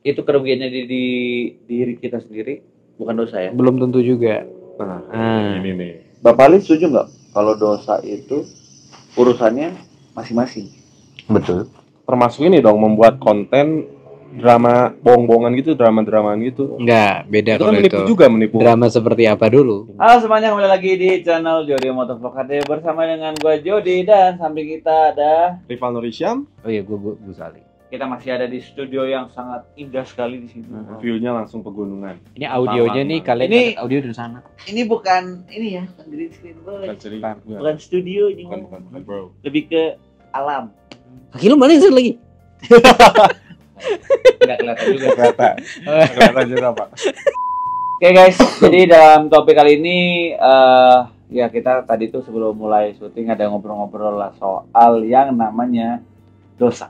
itu kerugiannya di diri kita sendiri, bukan dosa ya? Belum tentu juga. Ini nih. Bapak Ali setuju nggak kalau dosa itu urusannya masing-masing? Betul. Termasuk ini dong membuat konten drama bohong-bohongan gitu, drama-dramaan gitu. Enggak, beda Itu kan kalau menipu itu. juga, menipu. Drama seperti apa dulu? Halo semuanya, kembali lagi di channel Jody Motovlog HD bersama dengan gue Jody dan samping kita ada Rival Nurisham, Oh iya, gue Sali. kita masih ada di studio yang sangat indah sekali di sini. view-nya langsung pegunungan. Ini audionya nih, kalian Ini- dapat audio dari sana. Ini bukan ini ya, bukan green screen boy. Bukan sering, Bukan studio ini, bukan, bro. lebih ke alam. Kaki lu mana sih lagi? Nggak kelihatan juga. Kelihatan juga, Pak. Oke guys, jadi dalam topik kali ini ya kita tadi tuh sebelum mulai syuting ada ngobrol-ngobrol lah soal yang namanya dosa.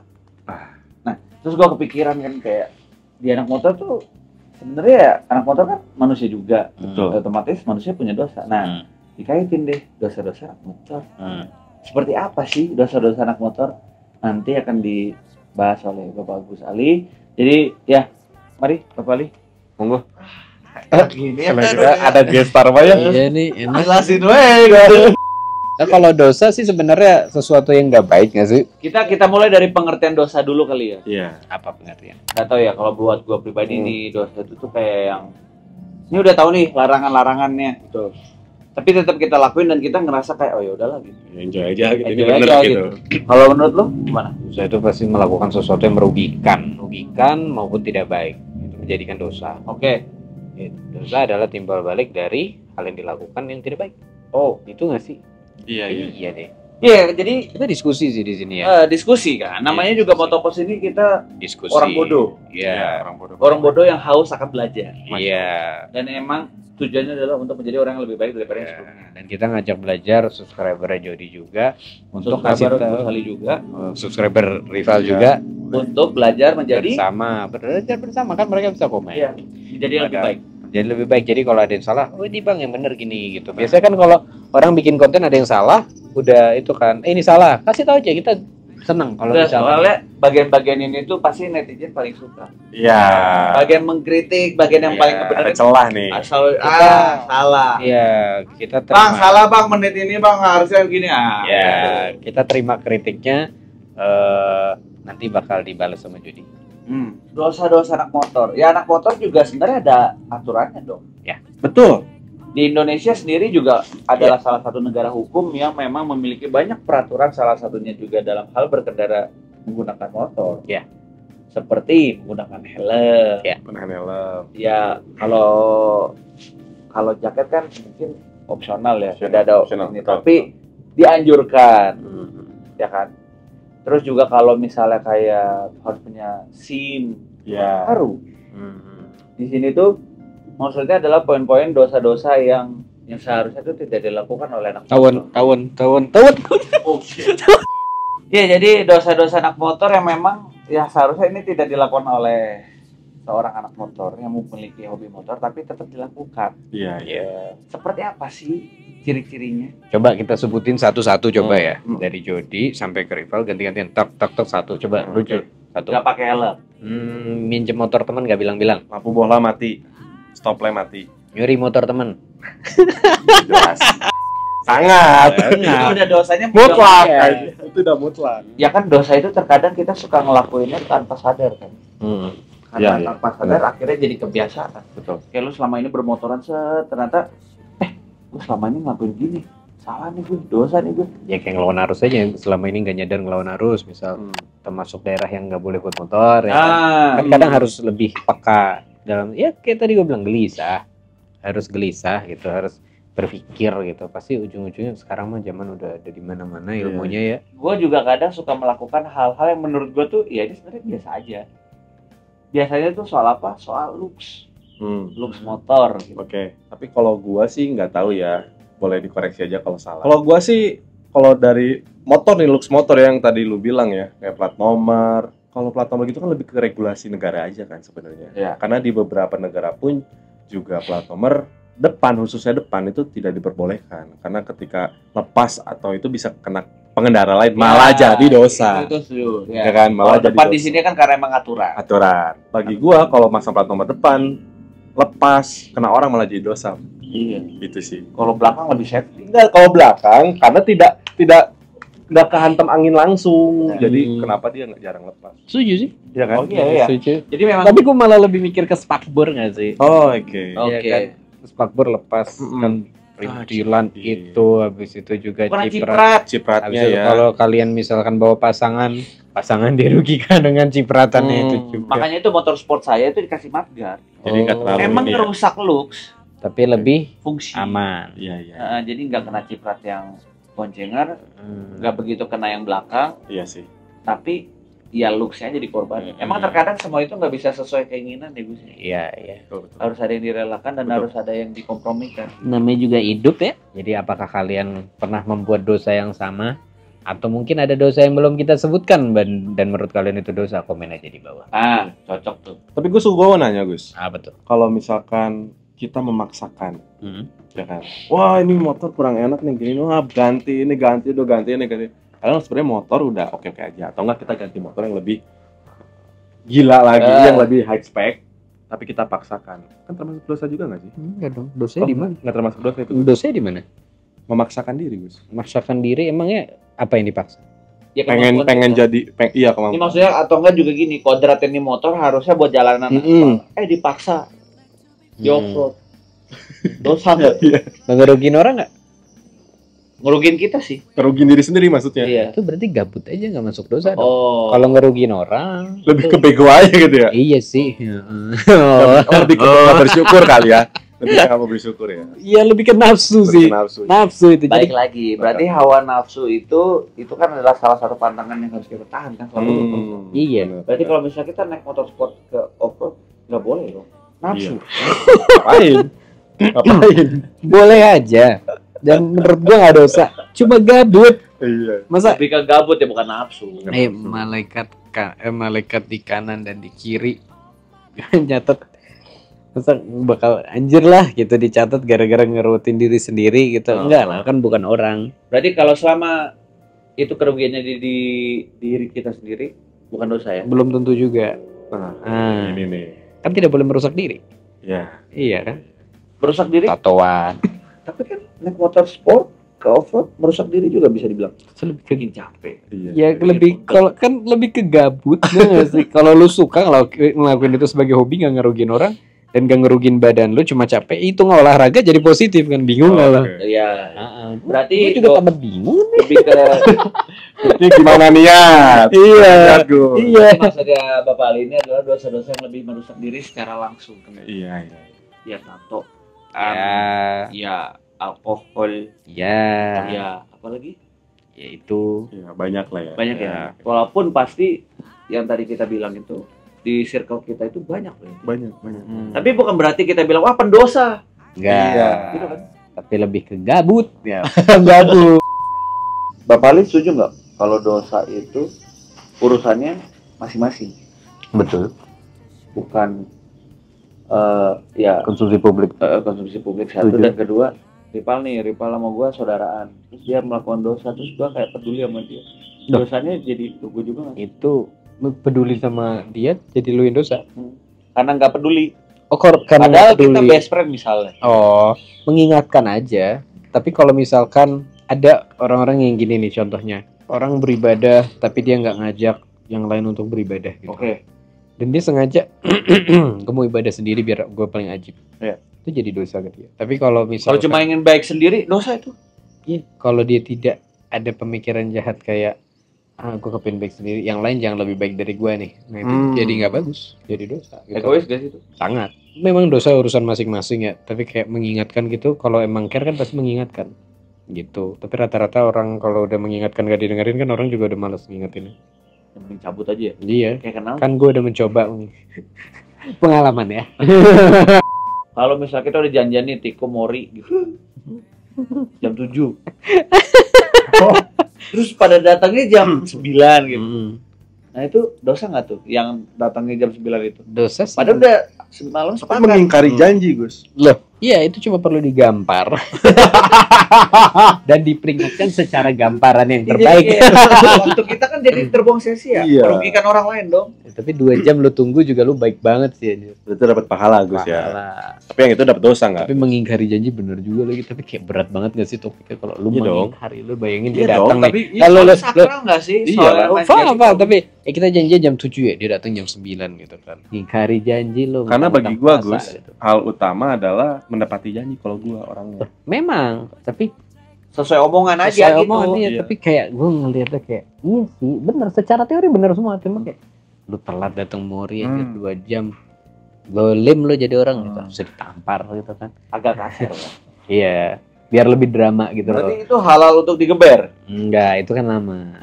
Nah, terus gua kepikiran kan kayak di anak motor tuh sebenarnya ya anak motor kan manusia juga, Betul. otomatis manusia punya dosa. Nah, dikaitin deh dosa-dosa anak motor. Seperti apa sih dosa-dosa anak motor? Nanti akan dibahas oleh Bapak Gus Ali. Jadi ya, mari Bapak Ali. Monggo. Gini Karena juga ada guest star Pak ya. Iya nih, enak. jelasin weh. Nah, kalau dosa sih sebenarnya sesuatu yang nggak baik nggak sih? Kita mulai dari pengertian dosa dulu kali ya. Iya. Apa pengertian? Nggak tahu ya kalau buat gua pribadi nih dosa itu tuh kayak yang ini udah tahu nih larangan-larangannya. Betul. Tapi tetap kita lakuin dan kita ngerasa kayak oh ya udahlah gitu. Enjoy aja gitu. Ini Enjoy bener aja gitu. Kalau menurut lu gimana? Dosa itu pasti melakukan sesuatu yang merugikan maupun tidak baik. Itu menjadikan dosa. Oke. Dosa adalah timbal balik dari hal yang dilakukan yang tidak baik. Oh, Itu nggak sih? Iya, iya. Iya deh. iya jadi Kita diskusi sih di sini ya. diskusi kan. Namanya Iya, juga diskusi. Motopos ini kita Diskusi. orang bodoh. Iya. Orang bodoh. orang bodoh yang haus akan belajar. Iya. Dan emang tujuannya adalah untuk menjadi orang yang lebih baik daripada yang sebelumnya. Dan kita ngajak belajar subscriber Jody juga untuk kasih Subscriber tahu Gus Ali juga subscriber rival Iya. juga untuk belajar menjadi belajar bersama kan mereka bisa komen. iya, menjadi yang lebih Ada- baik. Jadi lebih baik. Jadi kalau ada yang salah, oh ini bang yang bener gini gitu. Biasanya kan kalau orang bikin konten ada yang salah, udah itu kan, ini salah, kasih tahu aja kita seneng kalau Udah, misalnya. soalnya bagian-bagian ini tuh pasti netizen paling suka. Iya. Bagian mengkritik, bagian yang Iya, paling Ada kebenaran. celah nih. Asal Iya, salah. kita Bang, terima. salah bang, menit ini bang harusnya begini. Ya, kita terima kritiknya. Nanti bakal dibalas sama Jody. Dosa-dosa anak motor. Ya anak motor juga sebenarnya ada aturannya dong. Betul. Di Indonesia sendiri juga adalah salah satu negara hukum yang memang memiliki banyak peraturan, salah satunya juga dalam hal berkendara menggunakan motor. Ya. Seperti menggunakan helm. Ya. Menahan helm. Ya kalau jaket kan mungkin opsional ya, tidak ada Opsional, ini, betul. tapi dianjurkan, ya kan. Terus juga kalau misalnya kayak harus punya SIM Iya. baru. Di sini tuh maksudnya adalah poin-poin dosa-dosa yang seharusnya itu tidak dilakukan oleh anak motor. Tawon. Ya, jadi dosa-dosa anak motor yang memang ya seharusnya ini tidak dilakukan oleh seorang anak motor yang memiliki hobi motor, tapi tetap dilakukan. Iya, iya. Ya. Seperti apa sih ciri-cirinya? Coba kita sebutin satu-satu coba ya. Hmm. Dari Jody sampai ke rival ganti-gantian tok satu. Coba lucu. Satu. Nggak pakai helm. Minjem motor teman nggak bilang-bilang. Lampu bola mati. Stop lamp mati. Nyuri motor teman. Jelas. Sangat. Itu udah dosanya Mutlak. Iya. Itu udah mutlak. Ya kan dosa itu terkadang kita suka ngelakuinnya tanpa sadar kan. Karena Iya, iya. tanpa sadar akhirnya jadi kebiasaan. Betul. Kayak lu selama ini bermotoran ternyata gue selama ini ngelakuin gini. Salah nih gue, dosa nih gue. Ya kayak ngelawan arus aja. Selama ini nggak nyadar ngelawan arus. Misal termasuk daerah yang nggak boleh buat motor. Ya kan? Kan kadang harus lebih peka dalam. Ya kayak tadi gue bilang gelisah. Harus gelisah gitu. Harus berpikir gitu. Pasti ujung-ujungnya sekarang mah zaman udah ada di mana-mana ilmunya ya. Gue juga kadang suka melakukan hal-hal yang menurut gue tuh ya ini sebenarnya biasa aja. Biasanya tuh soal apa? Soal looks motor gitu. Oke. Tapi kalau gua sih nggak tahu ya. Boleh dikoreksi aja kalau salah. Kalau gua sih, kalau dari motor nih, looks motor yang tadi lu bilang ya, kayak plat nomor. Kalau plat nomor gitu kan lebih ke regulasi negara aja kan sebenarnya. Iya. Karena di beberapa negara pun juga plat nomor depan, khususnya depan itu tidak diperbolehkan karena ketika lepas atau itu bisa kena pengendara lain malah jadi dosa. Itu setuju. Ya kan, malah jadi depan dosa. di sini kan karena emang aturan. Bagi gua kalau masang plat nomor depan lepas kena orang malah jadi dosa. Iya. Gitu sih. Kalau belakang lebih safety. Enggak, kalau belakang karena tidak kehantam angin langsung. Jadi kenapa dia nggak jarang lepas? Setuju sih. Iya kan? Oh iya. Setuju. Jadi memang. Tapi gue malah lebih mikir ke spakbor nggak sih? Oh, oke. Oke. Iya kan? Spakbor lepas kan perintilan iya. itu, habis itu juga Bukan ciprat. Habis Cipratnya itu ya. kalau kalian misalkan bawa pasangan dirugikan dengan cipratannya itu juga. Makanya itu motor sport saya itu dikasih mudguard. Jadi nggak terlalu Emang ini ya. ngerusak looks, Tapi lebih fungsi. aman. Iya, iya. Jadi nggak kena ciprat yang boncengar, nggak begitu kena yang belakang, Iya sih. tapi ya looks-nya jadi korban. Emang terkadang semua itu nggak bisa sesuai keinginan ya Gus. Iya, iya. Betul. Harus ada yang direlakan dan Betul. harus ada yang dikompromikan. Namanya juga hidup ya. Jadi apakah kalian pernah membuat dosa yang sama? Atau mungkin ada dosa yang belum kita sebutkan dan menurut kalian itu dosa? Komen aja di bawah. Ah, cocok tuh. Tapi gue mau nanya, Gus. Apa tuh? Kalau misalkan kita memaksakan, Hmm. ya kan? Wah, ini motor kurang enak nih gini. Wah, ganti ini, ganti. Karena sebenarnya motor udah oke-oke aja. Atau enggak kita ganti motor yang lebih gila lagi, yang lebih high spec. Tapi kita paksakan. Kan termasuk dosa juga nggak sih? Enggak dong. Dosanya di mana? Nggak termasuk dosa itu. Dosanya di mana? Memaksakan diri, Gus. Memaksakan diri emangnya apa yang dipaksa? Ya, Pengen kemampuan kita. jadi iya Ini kemampuan. maksudnya atau enggak juga gini, kodrat ini motor harusnya buat jalanan aspal. Dipaksa di off-road. Dosa nggak? Ngerugiin orang nggak? Ngerugiin kita sih. Kerugian diri sendiri maksudnya. Iya. Itu berarti gabut aja nggak masuk dosa dong. Oh. Kalau ngerugiin orang, Lebih ke bego aja gitu ya. iya sih. Lebih ke nggak bersyukur kali ya. Lebih ke nggak mau bersyukur ya. Iya lebih ke nafsu sih. Nafsu. Nafsu itu Baik jadi. lagi, berarti hawa nafsu itu kan adalah salah satu pantangan yang harus kita tahan kan selalu. Iya. Berarti kalau misalnya kita naik motor sport ke off-road nggak boleh dong. Nafsu. Ngapain? Ngapain? Boleh aja. Dan menurut gua nggak dosa. Cuma gabut. Iya. Masa Lebih ke gabut ya bukan nafsu. malaikat di kanan dan di kiri nyatet masa bakal anjir lah gitu dicatat gara-gara ngerutin diri sendiri gitu. Enggak lah, kan bukan orang. Berarti kalau selama itu kerugiannya di diri kita sendiri bukan dosa ya? Belum tentu juga. Nah, ini nih. Kan tidak boleh merusak diri. Ya. Iya kan? Merusak diri. Tatoan. Tapi kan naik motor sport ke off-road merusak diri juga bisa dibilang. Bikin capek. Iya. Ya lebih kalau kan lebih ke gabut nggak sih? Kalau lu suka ngelakuin itu sebagai hobi nggak ngerugiin orang dan nggak ngerugiin badan lu cuma capek itu nggak olahraga jadi positif kan bingung nggak lah? Oke. Iya. Berarti Gua juga tambah bingung. lebih ke Ini gimana niat? Iya. Niat gue. Iya. maksudnya Bapak Ali ini adalah dosa-dosa yang lebih merusak diri secara langsung. Iya, iya. Ya tato. Ya, Ya alkohol. ya, Ya apalagi? yaitu Iya, banyak lah ya. Banyak ya. Walaupun pasti yang tadi kita bilang itu di circle kita itu banyak loh. Banyak. Tapi bukan berarti kita bilang wah pendosa. enggak, Iya. Gitu kan? tapi lebih ke gabut ya. Gabut. Bapak Ali setuju nggak kalau dosa itu urusannya masing-masing, Betul. bukan ya Konsumsi publik. konsumsi publik satu. Setuju. Dan kedua Ripal sama gua saudaraan, terus dia melakukan dosa terus gua kayak peduli sama dia, Loh. dosanya jadi gua juga nggak, Itu peduli sama dia jadi lu yang dosa. karena nggak peduli. Oh, karena Padahal nggak kita peduli. best friend misalnya. Oh, mengingatkan aja. Tapi kalau misalkan ada orang-orang yang gini nih contohnya, orang beribadah tapi dia nggak ngajak yang lain untuk beribadah gitu. Oke. Dan dia sengaja gue mau ibadah sendiri biar gue paling ajib. Iya. Itu jadi dosa ke dia. Tapi kalau Kalau misalkan cuma ingin baik sendiri dosa itu. iya, kalau dia tidak ada pemikiran jahat kayak gue kepin baik sendiri, yang lain jangan lebih baik dari gue nih. Nah itu jadi nggak bagus, jadi dosa. Gitu. Egois gak sih itu? Sangat. Memang dosa urusan masing-masing ya. Tapi kayak mengingatkan gitu, kalau emang care kan pasti mengingatkan. Gitu. Tapi rata-rata orang kalau udah mengingatkan gak didengerin kan orang juga udah males ngingetin. Yang penting cabut aja ya. Iya. Kayak kenal. Kan gue udah mencoba pengalaman ya. Kalau misalnya kita udah janjian nih Tiko Mori gitu. Jam 7. Terus pada datangnya jam 9 gitu. Nah itu dosa nggak tuh yang datangnya jam 9 itu? Dosa sih. Padahal udah semalam Tapi sepakat. mengingkari janji, Gus. Loh, Iya, itu cuma perlu digampar dan diperingatkan secara gamparan yang terbaik. Waktu kita kan jadi terbuang sia-sia, merugikan orang lain dong. Tapi 2 jam lu tunggu juga lu baik banget sih anjir. Itu dapat pahala Gus ya. Tapi yang itu dapat dosa nggak? Tapi mengingkari janji bener juga lagi. Tapi kayak berat banget nggak sih topiknya kalau lu mengingkari, lu bayangin dia datang nih. Kalau lu sakral nggak sih? Iya. Apa? Tapi kita janji jam 7 ya, dia datang jam 9 gitu kan. Ingkari janji lu. Karena bagi gua Gus, gitu. Hal utama adalah mendapati janji kalau gua orangnya. Memang, tapi sesuai omongan aja gitu. Iya. Tapi kayak gua ngeliatnya kayak iya sih, bener secara teori bener semua, cuma kayak lu telat datang Mori aja 2 jam. Golim lu jadi orang gitu, bisa ditampar gitu kan. Agak kasar ya. Iya, biar lebih drama gitu. Berarti itu halal untuk digeber? Enggak, itu kan lama.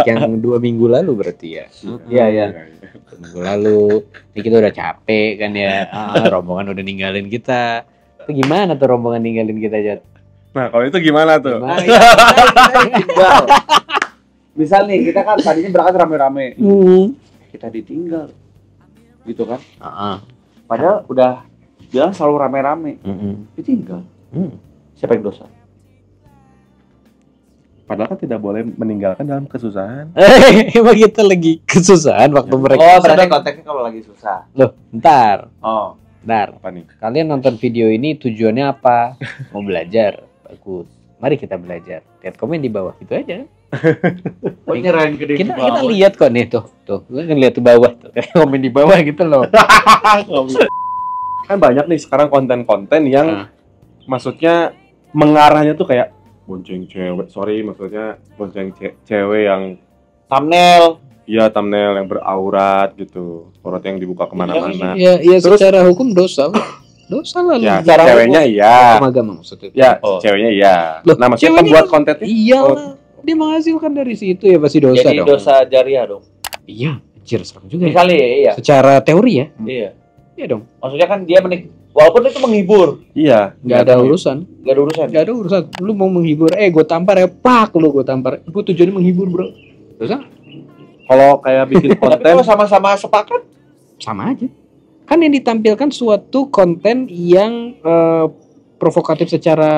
Yang 2 minggu lalu berarti ya. Iya. 2 minggu lalu, ini kita udah capek kan ya. Rombongan udah ninggalin kita. Itu gimana tuh rombongan ninggalin kita, Jat? Nah, kalau itu gimana tuh? Ditinggal. Misal nih, kita kan tadinya berangkat rame-rame. Kita ditinggal. Gitu kan? Padahal udah bilang selalu rame-rame. Ditinggal. Siapa yang dosa? Padahal kan tidak boleh meninggalkan dalam kesusahan. Emang kita lagi kesusahan waktu mereka. Oh, berarti konteksnya kalau lagi susah. Loh, bentar. Apa nih? Kalian nonton video ini tujuannya apa? Mau belajar? Bagus. Mari kita belajar. Lihat komen di bawah, gitu aja. Oh, nyerahin gede kita lihat kok nih tuh. Gue kan lihat di bawah tuh. Komen di bawah gitu loh. Kan banyak nih sekarang konten-konten yang maksudnya mengarahnya tuh kayak bonceng cewek. Maksudnya bonceng cewek yang thumbnail. Iya, thumbnail yang beraurat gitu. Aurat yang dibuka kemana-mana. Iya, terus, secara hukum dosa. Dosa lah. Ya, ceweknya iya. Agama maksudnya. Ya, ceweknya iya. Nah, maksudnya pembuat kontennya iya. Dia menghasilkan dari situ ya pasti dosa. Jadi dong. Dosa jariah dong. Iya, anjir serem juga. Misalnya ya. Iya. Secara teori ya. Iya. Iya dong. Maksudnya kan dia walaupun itu menghibur. Iya. Gak ada urusan. Gak ada urusan. Lu mau menghibur, gue tampar ya, gue tampar. Gue tujuannya menghibur bro. Dosa? Kalau kayak bikin konten. Tapi kalau sama-sama sepakat, sama aja. Kan yang ditampilkan suatu konten yang provokatif secara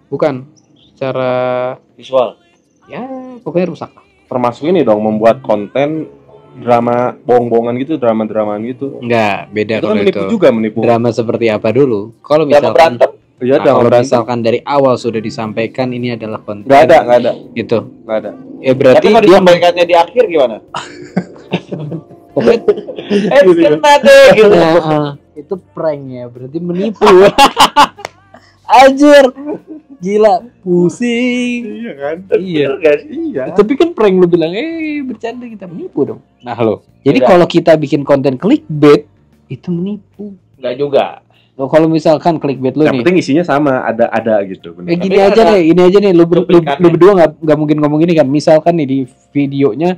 bukan secara visual. Ya, pokoknya rusak. Termasuk ini dong membuat konten drama bohong-bohongan gitu, drama-dramaan gitu. Enggak, beda itu kan menipu juga menipu. Drama seperti apa dulu? Kalau misalkan ya, kalau misalkan dari awal sudah disampaikan ini adalah konten. Enggak ada. Gitu. Enggak ada. Ya berarti kalau disampaikannya di akhir gimana? Pokoknya kena deh gitu. Itu prank ya, berarti menipu. Anjir. Gila, pusing. Iya kan? Iya. Tapi kan prank lu bilang, bercanda, kita menipu dong. Nah lo. Jadi kalau kita bikin konten clickbait itu menipu. Enggak juga. Lo kalau misalkan clickbait lu nih. Yang penting isinya sama, ada gitu. Gini aja nih, lu berdua nggak mungkin ngomong ini kan. Misalkan nih di videonya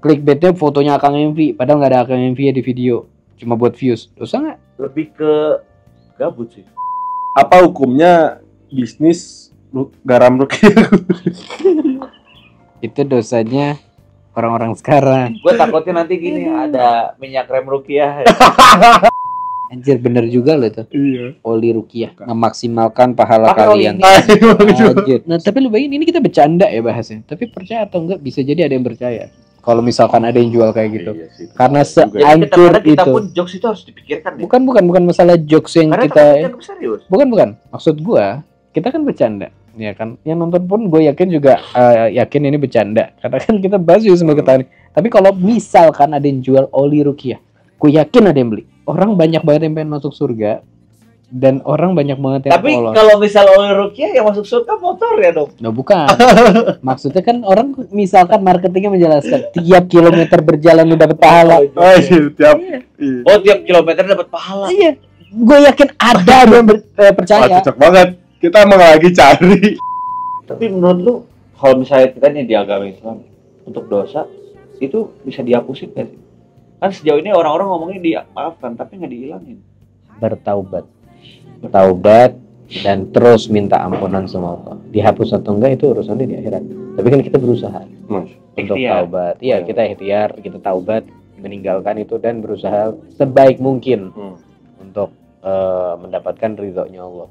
clickbaitnya fotonya Akang MV, padahal nggak ada Akang MV ya di video, cuma buat views. Dosa nggak? Lebih ke gabut sih. Apa hukumnya bisnis garam rukiah? Itu dosanya orang-orang sekarang. Gue takutnya nanti gini ada minyak rem rukiah. Anjir bener juga loh itu. Iya. Oli rukiah memaksimalkan pahala kalian. Anjir. Nah tapi lu bayangin ini kita bercanda ya bahasnya. Tapi percaya atau enggak bisa jadi ada yang percaya. Kalau misalkan ada yang jual kayak gitu. Iya sih. Karena sehancur itu. Kita pun jokes itu harus dipikirkan ya. Bukan masalah jokes yang karena kita. Bukan. Maksud gua kita kan bercanda. Ya kan. Yang nonton pun gue yakin juga yakin ini bercanda. Karena kan kita bahas juga semua ketahuan. Tapi kalau misalkan ada yang jual oli rukiah, gue yakin ada yang beli. Orang banyak banget yang pengen masuk surga dan orang banyak banget yang tapi kalau misal oli rukiah yang masuk surga motor ya dong. Nah bukan. Maksudnya kan orang misalkan marketingnya menjelaskan tiap kilometer berjalan lu dapat pahala. Tiap kilometer dapat pahala. Iya. Gue yakin ada yang percaya. Cocok banget. Kita emang lagi cari. Tapi menurut lu kalau misalnya kita nih di agama Islam untuk dosa itu bisa dihapusin gak sih? Kan sejauh ini orang-orang ngomongnya dimaafkan tapi nggak dihilangin. Bertaubat dan terus minta ampunan sama Allah. Dihapus atau enggak itu urusannya di akhirat. Tapi kan kita berusaha untuk taubat. Iya, kita ikhtiar, kita taubat, meninggalkan itu dan berusaha sebaik mungkin untuk mendapatkan ridhonya Allah.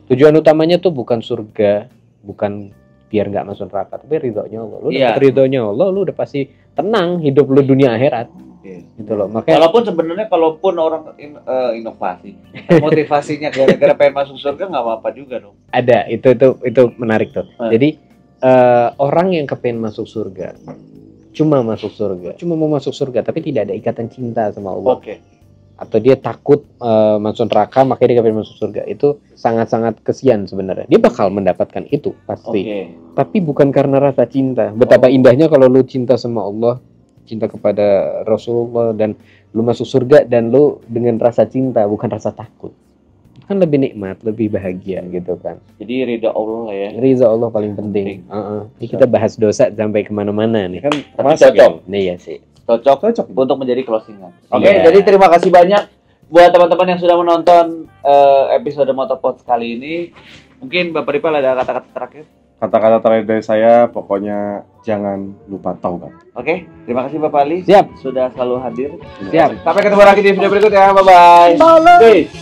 Tujuan utamanya tuh bukan surga, bukan biar nggak masuk neraka, tapi ridhonya Allah. Lu dapat ridhonya Allah, lu udah pasti tenang hidup lu dunia akhirat. Gitu loh. Makanya walaupun sebenarnya orang inovasi motivasinya gara-gara pengen masuk surga nggak apa-apa juga dong. Ada itu menarik tuh. Jadi orang yang kepengen masuk surga cuma mau masuk surga tapi tidak ada ikatan cinta sama Allah. Atau dia takut masuk neraka makanya dia kepengen masuk surga, itu sangat-sangat kesian sebenarnya. Dia bakal mendapatkan itu pasti. Tapi bukan karena rasa cinta. Betapa indahnya kalau lu cinta sama Allah, cinta kepada Rasulullah, dan lu masuk surga dan lu dengan rasa cinta bukan rasa takut, kan lebih nikmat, lebih bahagia gitu kan. Jadi ridha Allah lah ya. Ridha Allah paling penting. Ini kita bahas dosa sampai kemana-mana nih. Kan cocok. Nih ya sih. Cocok untuk menjadi closingan. Jadi terima kasih banyak buat teman-teman yang sudah menonton episode Motopod kali ini. Mungkin Bapak Ripal ada kata-kata terakhir? Kata-kata terakhir dari saya, pokoknya jangan lupa taubat. Terima kasih Bapak Ali. Siap. Sudah selalu hadir. Siap. Sampai ketemu lagi di video berikut ya. Bye bye. Peace.